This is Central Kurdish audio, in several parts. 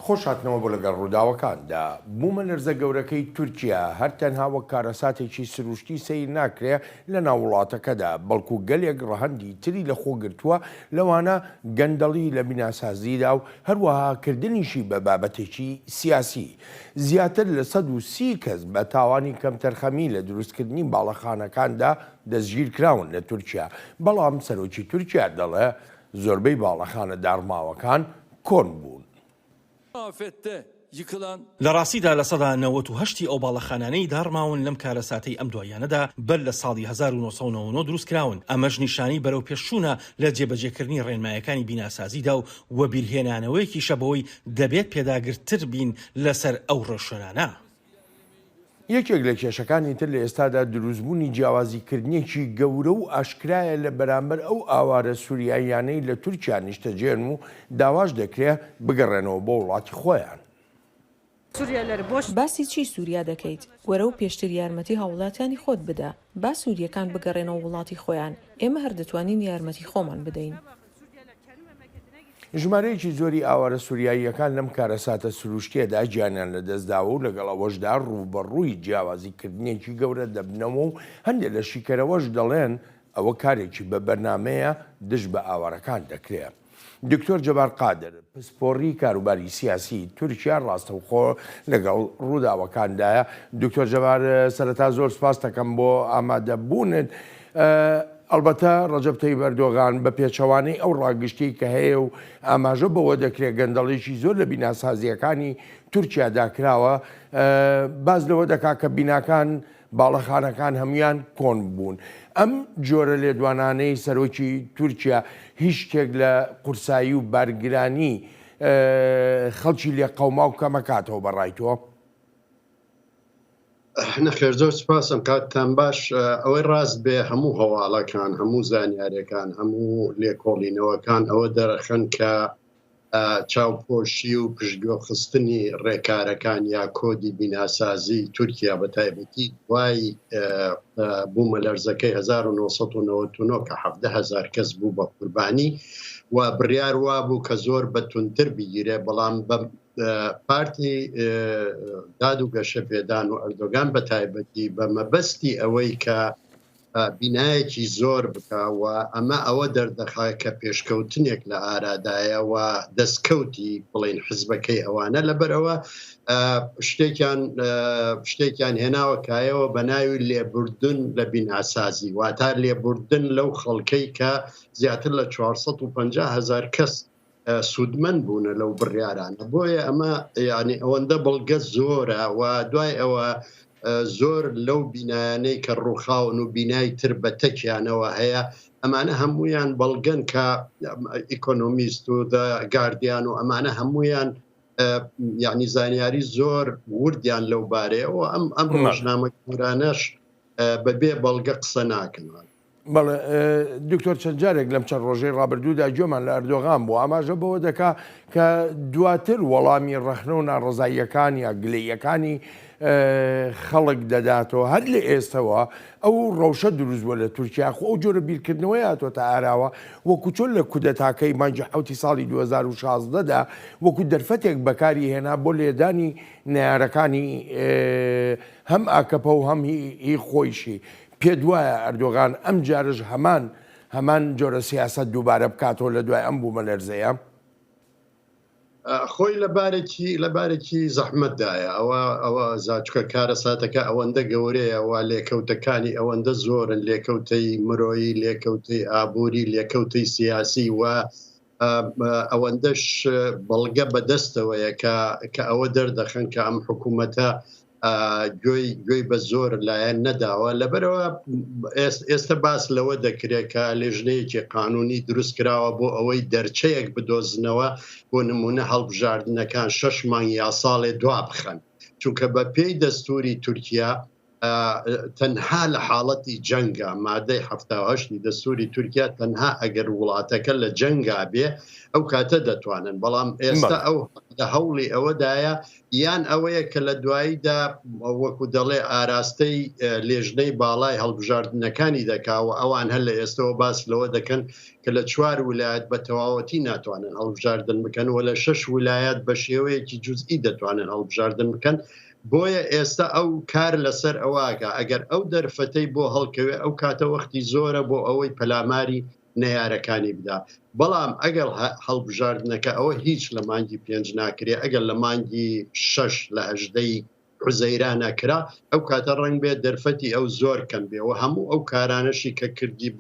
خۆشهاتنەوە بۆ لەگەڵ ڕووداوەکاندا بوومە لەرزە گەورەکەی تورکیا هەر تەنها وەک کارەساتێکی سروشتی سیر ناکرێ لە ناو وڵاتەکەدا بەڵکو گەلێک ڕەهەندی تری لە خۆگرتووە لەوانە گەندەڵی لە بیناسازیدا و هەروەها کردنیشی بە بابەتێکی سیاسی زیاتر لە 130 کەس بە تاوانی کەمتەرخەمی لە دروستکردنی باڵەخانەکاندا دەستگیر کراون لە تورکیا بەڵام سەرۆکی تورکیا دەڵێ زۆربەی باڵەخانە دارماوەکان کۆن بوون. لە ڕاستیدا لە سەدا 98 ئەو باڵەخانانەی داڕماون لەم کارەساتەی ئەم دوایانەدا بەر لە ساڵی 1990 دروستکراون ئەمەش نیشانی بەرەو پێشچوونە لە جێبەجێکردنی ڕێنمایەکانی بیناسازیدا و وەبیرهێنانەوەیەکی شەبەوەی دەبێت پێداگرتر بین لەسەر ئەو ڕێشێنانە. یەکێک لە کێشەکانی تر لە ئێستادا دروستبوونی جیاوازیکردنیەکی گەورە و ئاشکرایە لە بەرامبەر ئەو ئاوارە سووریاییانەی لە تورکیا نیشتەجێن و داواش دەکرێت بگەڕێنەوە بۆ وڵاتی خۆیان. باسی چی سووریا دەکەیت؟ وەرە و پێشتر یارمەتی هاوڵاتیانی خۆت بدە با سووریەکان بگەڕێنەوە وڵاتی خۆیان ئێمە هەر دەتوانین یارمەتی خۆمان بدەین. ژمارەیەکی زۆری ئاوارە سووریاییەکان لەم کارەساتە سروشتیەدا گیانیان لەدەستداوە و لەگەڵ ئەوەشدا ڕووبەڕووی جیاوازیکردنیەکی گەورە دەبنەوە و هەندێک لە شیکەرەوەش دەڵێن ئەوە کارێکی بە بەرنامەیە دژ بە ئاوارەکان دەکرێت. دکتۆر جەبار قادر پسپۆڕی کاروباری سیاسی تورکیا ڕاستەوخۆ لەگەڵ ڕووداوەکاندایە. دکتۆر جەبار سەرەتا زۆر سپاس دەکەم بۆ ئامادەبوونت. ئەلبەتە ڕەجەب تەیب ئەردۆغان بە پێچەوانەی ئەو ڕاگشتی کە هەیە و ئاماژە بەوە دەکرێت گەندەڵێکی زۆر لە بیناسازیەکانی تورکیا داکراوە باز لەوە دەکا کە بیناکان باڵەخانەکان هەمویان کۆن بوون. ئەم جۆرە لێدوانانەی سەرۆکی تورکیا هیچ شتێک لە قورسایی و بارگرانی خەڵکی لێ قەوما و کەمەکاتەوە بەڕایتەوە. نەخێر زۆر سپاسم کاتتان باش. ئەوەی ڕاست بێ هەموو هەواڵەکان هەموو زانیاریەکان هەموو لێکۆڵینەوەکان ئەوە دەرەخەن کە چاوپۆشی و پشتگوێخستنی ڕێکارەکان یا کۆدی بیناسازی تورکیا بە تایبەتی دوای بوومە لەرزەکەی 1990 کە 17,000 کەس بوو بە قوربانی و بڕیار وابوو کە زۆر بەتونتر بگیرێ بەڵام بە پارتی داد و گەشە پێدان و ئەردۆگان بە تایبەتی بە مەبەستی ئەوەی کە بینایەکی زۆر بکاوە ئەمە ئەوە دەردەخای کە پێشکەوتنێک لە ئارادایە و دەستکەوتی بڵین حزبەکەی ئەوانە لەبەرەوە شتێکیان هێناوە کایەوە بە ناوی لێبوردن لە بیناسازی واتە لێبوردن لەو خەڵکەی کە زیاتر لە 450,000 کەس سوودمەند بوونە لەو بڕیارانە بۆیە ئەمە یعنی ئەوەندە بڵگە زۆرە و دوای ئەوە زۆر لەو بینایانەی کە ڕووخاون و بینای تر بە تەکیانەوە هەیە ئەمانە هەمویان بەڵگەن کە ئیکۆنۆمیست و گاردیان و ئەمانە هەمویان یعنی زانیاری زۆر وردیان لەو بارەیەوە ئەم ڕۆژنامە گەورانەش بەبێ بەڵگە قسە ناکەن. بەڵێ دکتۆر چەند جارێک لەم چەند ڕۆژەی ڕابردوودا گوێمان لە ئەردۆغان بوو ئاماژە بەوە دەکا کە دواتر وەڵامی ڕەخنە و ناڕزاییەکان یا گلەیەکانی خەڵک دەداتەوە هەر لە ئێستەوە ئەو ڕەوشە دروستبووە لە تورکیا خۆ ئەو جۆرە بیرکردنەوەی هاتوۆتە ئاراوە وەکو چۆن لە کودەتاکەی مانگی حوتی ساڵی 2016دا وەکو دەرفەتێک بەکاری هێنا بۆ لێدانی نارەکانی هەم ئاکەپە و هەم هی خۆیشی. پێ دوایە ئەردۆغان ئەم جارش هەمان جۆرە سیاست دووبارە بکاتەوە لە دوای ئەم بوومە لەرزەیە؟ خۆی لەبارێکی زەحمەتدایە ئەوە زاچکە کارەساتەکە ئەوەندە گەورەیە و لێکەوتەکانی ئەوەندە زۆرن لێکەوتەی مرۆیی لێکەوتەی ئابووری لێکەوتەی سیاسی و ئەوەندەش بەڵگە بەدەستەوەیە کە ئەوە دەردەخەن کە ئەم حکوومەتە گوێی بە زۆر لایەن نەداوە لەبەرەوە ئێستا باس لەوە دەکرێت کە لێژنەیەکی قانونی دروست کراوە بۆ ئەوەی دەرچەیەک بدۆزنەوە بۆ نمونە هەڵبژاردنەکان 6 مانگ یا ساڵێ دوا بخەن چونکە بە پێی دەستوری تورکیا تەنها لە حاڵەتی جەنگە مادەی 78 دەستوری تورکیا تەنها ئەگەر وڵاتەکە لە جەنگا بێ ئەو کاتە دەتوانن بەڵام ئێستا ئەو لە هەوڵی ئەوەدایە یان ئەوەیە کە لە دواییدا وەکو دەڵێ ئاراستەی لێژنەی باڵای هەڵبژاردنەکانی دەکاوە ئەوان هەر لە ئێستەوە باس لەوە دەکەن کە لە 4 ویلایەت بە تەواوەتی ناتوانن هەڵبژاردن بکەن و لە 6 ویلایەت بە شێوەیەکی جوزئی دەتوانن هەڵبژاردن بکەن. بۆیە ئێستا ئەو کار لەسەر ئەوواکە ئەگەر ئەو دەرفەتەی بۆ هەڵکەوێ ئەو کاتە وەختی زۆرە بۆ ئەوەی پەلاماری نەیارەکانی بدا. بەڵام ئەگەر هەڵبژاردنەکە ئەوە هیچ لە مانگی 5 ناکرێ ئەگەر لە مانگی 6 لە 18 حوزەیرانەکرا ئەو کاتە ڕنگ بێت دەرفەتی ئەو زۆر کەم بێەوە هەموو ئەو کارانەشی کە کردی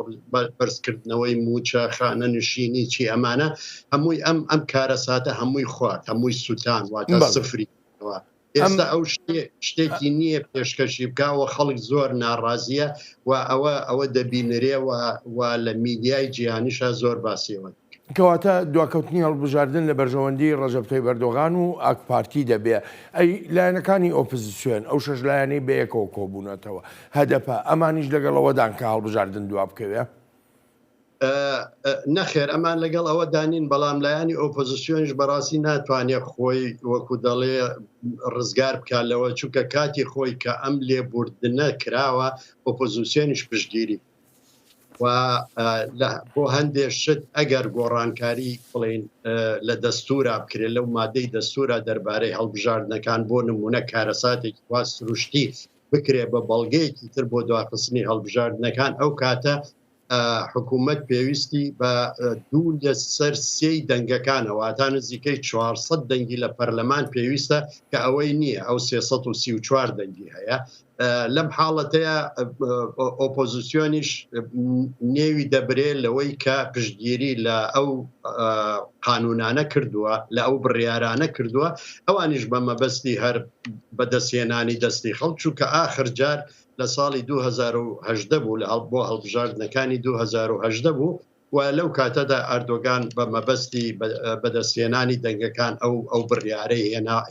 بەرزکردنەوەی موچە خانە نشینی چی ئەمانە هەمووی ئەم کارە ساتە هەمووی خوارد هەمووی سووتان واتە سفریەوە. ئێستا ئەو شتێکی نییە پێشکەشی بکەوە خەڵک زۆر ناڕازیە و ئەوە دەبینرێەوە و لە میدیای جیهانیشە زۆر باسیەوە. کەواتە دواکەوتنی هەڵبژاردن لە بەرژەوەندی ڕەجەب تایب ئەردۆغان و ئاک پارتی دەبێ ئەی لایەنەکانی ئۆپۆزیسیۆن ئەو 6 لایەنەی بەیەکەوە کۆبوونەتەوە هەدەپە ئەمانیش لەگەڵەوەدان کە هەڵبژاردن دوا بکەوێ. نەخێر ئەمان لەگەڵ ئەوە دانین بەڵام لایانی ئۆپۆزیسیۆنیش بەڕاستی ناتوانێت خۆی وەکو دەڵێ ڕزگار بکاتەوە چونکە کاتی خۆی کە ئەم لێبوردنە کراوە ئۆپۆزیسیۆنیش پشتگیری و بۆ هەندێک شت ئەگەر گۆڕانکاری بڵین لە دەستورا بکرێت لەو مادەی دەستورا دەربارەی هەڵبژاردنەکان بۆ نمونە کارەساتێکی وا سروشتی بکرێ بە بەڵگەیەکی تر بۆ دواخستنی هەڵبژاردنەکان ئەو کاتە حکوومەت پێویستی بە 2 لەسەر 3 دەنگەکانەوەواتە نزیکەی 400 دەنگی لە پەرلەمان پێویستە کە ئەوەی نییە ئەو 334 دەنگی هەیە. لەم حاڵەتەیە ئۆپۆزیسیۆنیش نێوی دەبرێت لەوەی کە پشتگیری لە ئەو قانونانە کردووە لە ئەو بڕیارانە کردووە ئەوانیش بە مەبەستی هەر بەدەستێنانی دەستی خەڵک چووکە ئاخر جار لە ساڵی 2010 بوو لە بۆ هەڵبژاردنەکانی 2010 بوو و لەو کاتەدا ئەردۆگان بە مەبەستی بەدەستێنانی دەنگەکان ئەو بڕیارەی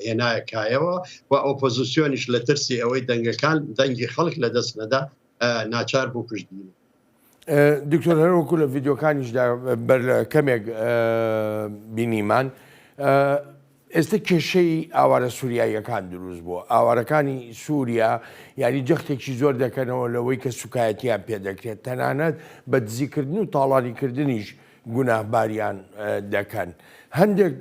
هێنایەکایەوە و ئۆپۆزیسیۆنیش لە ترسی ئەوەی دەنگی خەڵک لە دەست نەدا ناچار بوو پشتگیری. دکتۆر هەروەکو لە ڤیددیۆکانیشدا بەر کەمێک بینیمان ئێستا کێشەی ئاوارە سووریاییەکان دروست بووە. ئاوارەکانی سووریا یاری جەختێکی زۆر دەکەنەوە لەوەی کە سوکایەتیان پێدەکرێت تەنانەت بە دزیکردن و تاڵانیکردنیش گوناهباریان دەکەن. هەندێک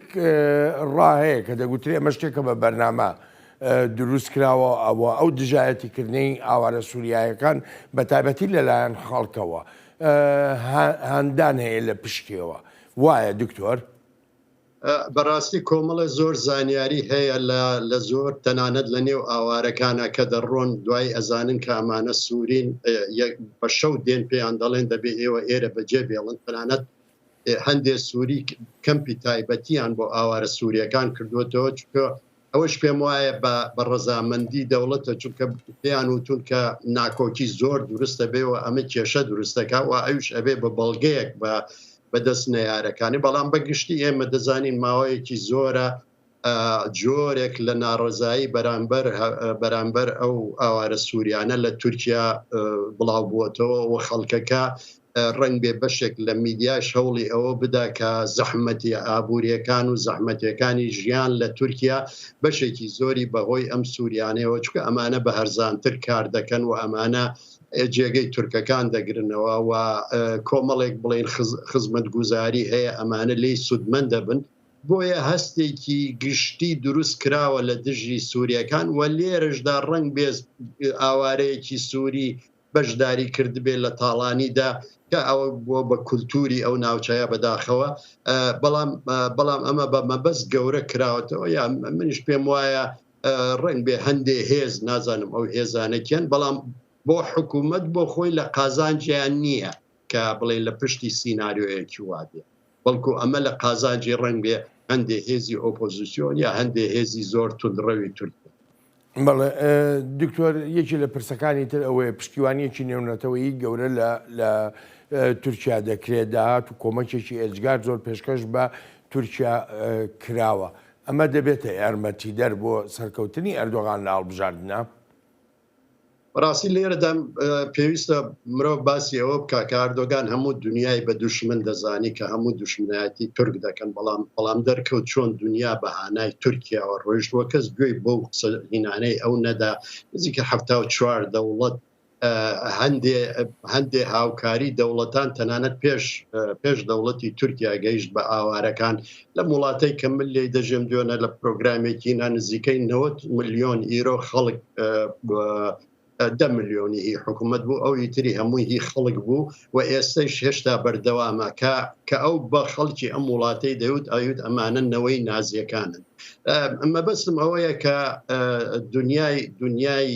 ڕاهەیە کە دەگوترێ ئەمە شتێکە بە بەرنامە دروست کراوە ئەوە ئەو دژایەتیکردنەی ئاوارە سووریایەکان بە تایبەتی لەلایەن خەڵکەوە هەندان هەیە لە پشتیەوە وایە دکتۆر؟ بەڕاستی کۆمەڵە زۆر زانیاری هەیە لە زۆر تەنانەت لە نێو ئاوارەکانە کە دەڕۆن دوای ئەزانن کە ئەمانە سوورین بە شەو دێن پێیان دەڵێن دەبێ ئێوە ئێرە بەجێ بێڵن تەنانەت هەندێک سووری کەمپی تایبەتیان بۆ ئاوارە سووریەکان کردوێتەوە چونکە ئەوەش پێم وایە بە ڕەزامەندی دەوڵەتە چونکە پێیان وتون کە ناکۆکی زۆر دروستە بێەوە ئەمە کێشە دروستەکە و ئەوش ئەبێ بە بەڵگەیەک بەدەست نەیارەکانی بەڵام بەگشتی ئێمە دەزانین ماوەیەکی زۆرە جۆرێک لە ناڕزایی بەرامبەر ئەو ئاوارە سووریانە لە تورکیا بڵاو بووەتەوە و خەڵکەکە ڕنگ بێ بەشێک لە میدیاش هەوڵی ئەوە بدا کە زەحمەتی ئابوووریەکان و زەحمەتیەکانی ژیان لە تورکیا بەشێکی زۆری بەهۆی ئەم سووریانەوە چکە ئەمانە بە هەرزانتر کار دەکەن و ئەمانە جێگەی تورکەکان دەگرنەوە و کۆمەڵێک بڵین خزمەت گوزاری هەیە ئەمانە لی سودمەند دەبن بۆیە هەستێکی گشتی دروست کراوە لە دژی سووریەکان و لێرەشدا ڕنگ بێز ئاوارەیەکی سووری بەشداری کردبێ لە تاڵانیدا کە ئەوە بۆ بە کولتوری ئەو ناوچەیە بەداخەوە بەڵام ئەمە بە مەبەست گەورە کراوەتەوە یا منیش پێم وایە ڕنگ بێ هەندێ هێز نازانم ئەو هێزانێکیان بەڵام بۆ حکوومەت بۆ خۆی لە قازانجیان نییە کە بڵێ لە پشتی سیناریۆیەکی وادێ بەڵکو ئەمە لە قازانجی ڕنگ بێ هەندێ هێزی ئۆپۆزیسیۆن یا هەندێ هێزی زۆر تونڕەوی تورکیا. بەڵێ دکتۆر یەکی لە پرسەکانی تر ئەوەیە پشتیوانیەکی نێونەتەوەی گەورە لە تورکیا دەکرێت داهات و کۆمەکێکی ئێجگار زۆر پێشکەش بە تورکیا کراوە ئەمە دەبێتە یارمەتیدەر بۆ سەرکەوتنی ئەردۆغان لە هەڵبژاردنە؟ ڕاستی لێرەدا پێویستە مرۆڤ باسی ئەوە بکە کە ئەردۆگان هەموو دنیای بە دوشمن دەزانی کە هەموو دوشمنایەتی تورک دەکەن بەڵام دەرکەوت چۆن دنیا بەهانای تورکیاوە ڕۆیشتووە کەس گوێی بۆ هینانەی ئەو نەدا نزیکە 74 دەوڵەت هەندێ هاوکاری دەوڵەتان تەنانەت پێش دەوڵەتی تورکیا گەیشت بە ئاوارەکان لە وڵاتەی کە من لێ دەژێم دوێنە لە پرۆگرامێکی نزیکەی 90 ملیۆن ئیرۆ خەڵک 10 ملیۆنی هی حکوومەت بوو ئەو ئیتری هەمووی هی خەڵک بوو و ئێستەش هێشتا بەردەوامە کە ئەو بە خەڵکی ئەم وڵاتەی دەوت ئاوت ئەمانە نەوەی نازیەکانن. ئەمە بەسم ئەوەیە کە دنیای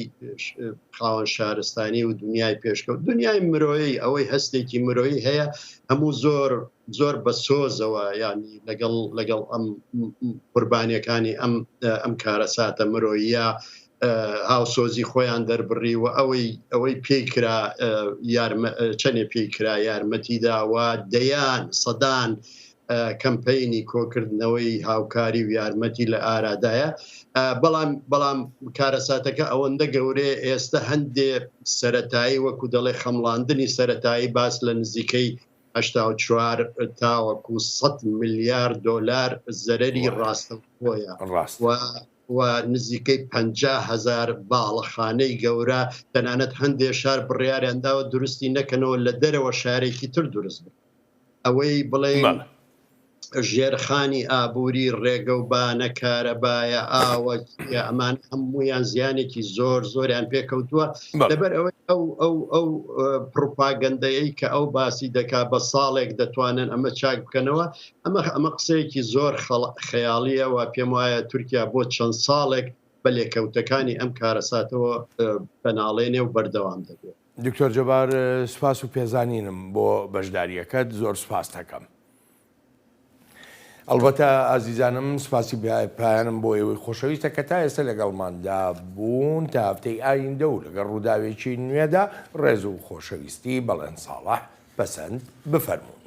خاوەن شارستانی و دنیای پێشکەوت دنیای مرۆیی ئەوەی هەستێکی مرۆیی هەیە هەموو زۆر بە سۆزەوە ینی لەگەڵ ئەم قوربانیەکانی ئەم کارەساتە مرۆیە هاوسۆزی خۆیان دەربڕی و ئەوەی پێی کرا چەندێ پێی کرا یارمەتیداوە دەیان سەدان کەمپینی کۆکردنەوەی هاوکاری و یارمەتی لە ئارادایە بەڵام کارەساتەکە ئەوەندە گەورەیە ئێستا هەندێ سەرەتایی وەکو دەڵێ خەمڵاندنی سەرەتایی باس لە نزیکەی 84 تاوەکو 100 ملیار دۆلار زەرەری ڕاستەوخۆیە و نزیکەی 50,000 باڵەخانەی گەورە تەنانەت هەندێ شار بڕیاریانداوە دروستی نەکەنەوە لە دەرەوە شارێکی تر دروست بن ئەوەی بڵێ ژێرخانی ئابووری ڕێگە و بانە کارەبایە ئاوە ئەمان هەمویان زیانێکی زۆریان پێکەوتووە لەبەر ئەوەی ئەو پروپاگەندەیەی کە ئەو باسی دەکا بە ساڵێک دەتوانن ئەمە چاک بکەنەوە ئەمە قسەیەکی زۆر خەیاڵیە و پێم وایە تورکیا بۆ چەند ساڵێک بە لێکەوتەکانی ئەم کارەساتەوە بەناڵێنێ و بەردەوام دەبێت. دکتۆر جەبار سوپاس و پێزانینم بۆ بەشداریەکەت زۆر سوپاس دەکەم. ئەلبەتە ئازیزانم سوپاسی پایانم بۆ ئێوەی خۆشەویستە کە تا ئێستا لەگەڵماندا بوون تا هەفتەی ئایندە و لەگەڵ ڕووداوێکی نوێدا ڕێز و خۆشەویستی بەڵێن ساڵح پەسەند بفەرموون.